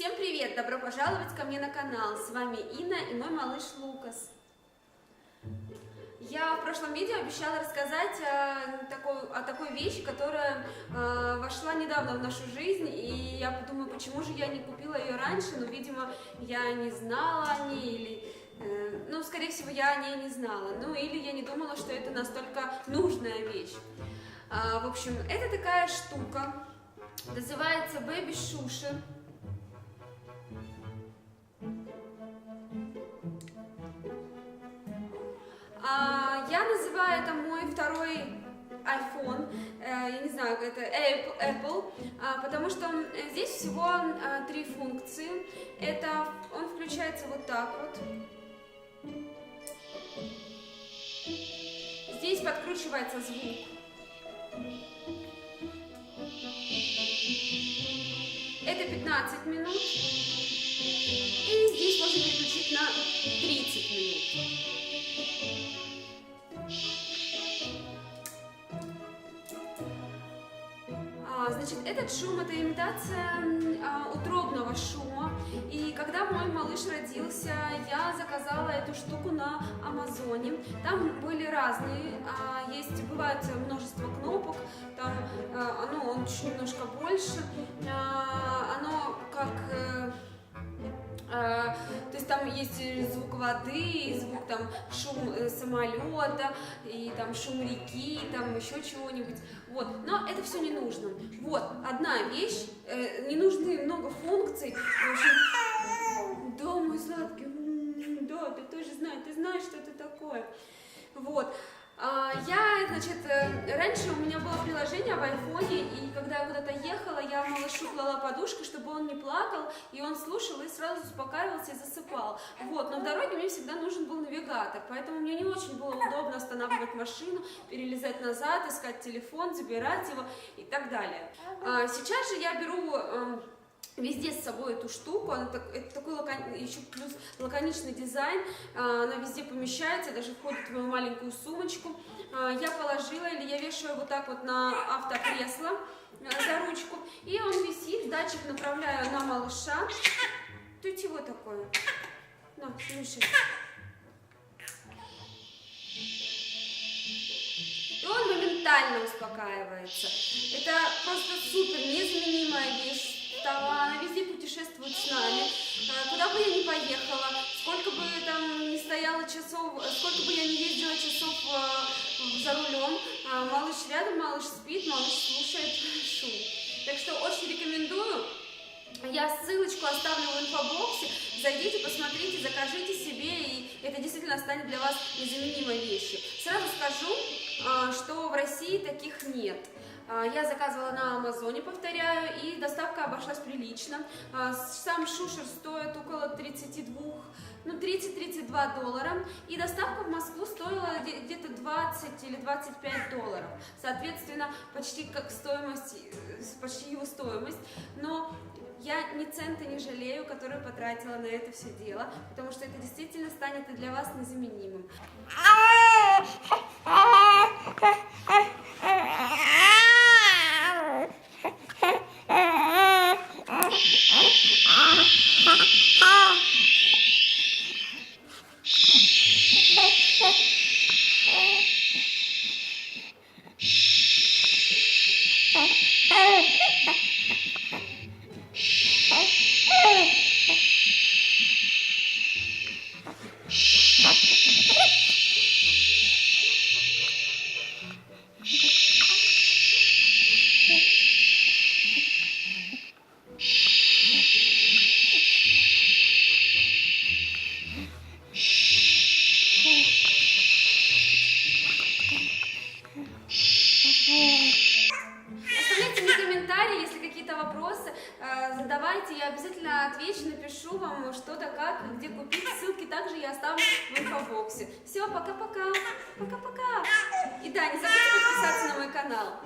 Всем привет! Добро пожаловать ко мне на канал. С вами Инна и мой малыш Лукас. Я в прошлом видео обещала рассказать о такой вещи, которая вошла недавно в нашу жизнь, и я подумала, почему же я не купила ее раньше, но, видимо, я не знала о ней, или, скорее всего, я о ней не знала, или я не думала, что это настолько нужная вещь. В общем, это такая штука, называется Baby Shushi. Я называю это мой второй iPhone, я не знаю, это Apple, потому что здесь всего 3 функции. Это он включается вот так вот. Здесь подкручивается звук. Это 15 минут. И здесь можно переключить на 30 минут. Значит, этот шум — это имитация утробного шума. И когда мой малыш родился, я заказала эту штуку на Амазоне. Там были разные, бывает множество кнопок, там он чуть немножко больше, оно как... То есть там есть звук воды, звук там шум самолета, и там шум реки, там еще чего-нибудь. Вот, но это все не нужно. Вот, одна вещь, не нужны много функций. В общем, да, мой сладкий, да, ты тоже знаешь, ты знаешь, что это такое. Вот. Раньше у меня было приложение в айфоне, и когда я куда-то ехала, я малышу клала подушку, чтобы он не плакал, и он слушал и сразу успокаивался и засыпал. Вот, но в дороге мне всегда нужен был навигатор, поэтому мне не очень было удобно останавливать машину, перелезать назад, искать телефон, забирать его и так далее. Сейчас же я беру... везде с собой эту штуку, это такой еще плюс лаконичный дизайн, она везде помещается, даже входит в мою маленькую сумочку. Я положила или я вешаю вот так вот на автокресло за ручку, и он висит, датчик направляю на малыша. Ты чего такое? На, слушай. И он моментально успокаивается. Это просто супер незаменимая вещь. Она везде путешествует с нами, куда бы я ни поехала, сколько бы там ни стояла часов, сколько бы я ни ездила часов за рулем, малыш рядом, малыш спит, малыш слушает шум. Так что очень рекомендую. Я ссылочку оставлю в инфобоксе, зайдите, посмотрите, закажите себе, и это действительно станет для вас незаменимой вещью. Сразу скажу, что в России таких нет. Я заказывала на Амазоне, повторяю, и доставка обошлась прилично. Сам шушер стоит около 30-32 $, и доставка в Москву стоила где-то 20 или 25 $. Соответственно, почти как стоимость, почти его стоимость. Но я ни цента не жалею, которую потратила на это все дело, потому что это действительно станет и для вас незаменимым. Оставляйте мне комментарии, если какие-то вопросы, задавайте, я обязательно отвечу, напишу вам что-то, как, где купить. Ссылки также я оставлю в инфобоксе. Все, пока-пока, пока-пока. И да, не забудьте подписаться на мой канал.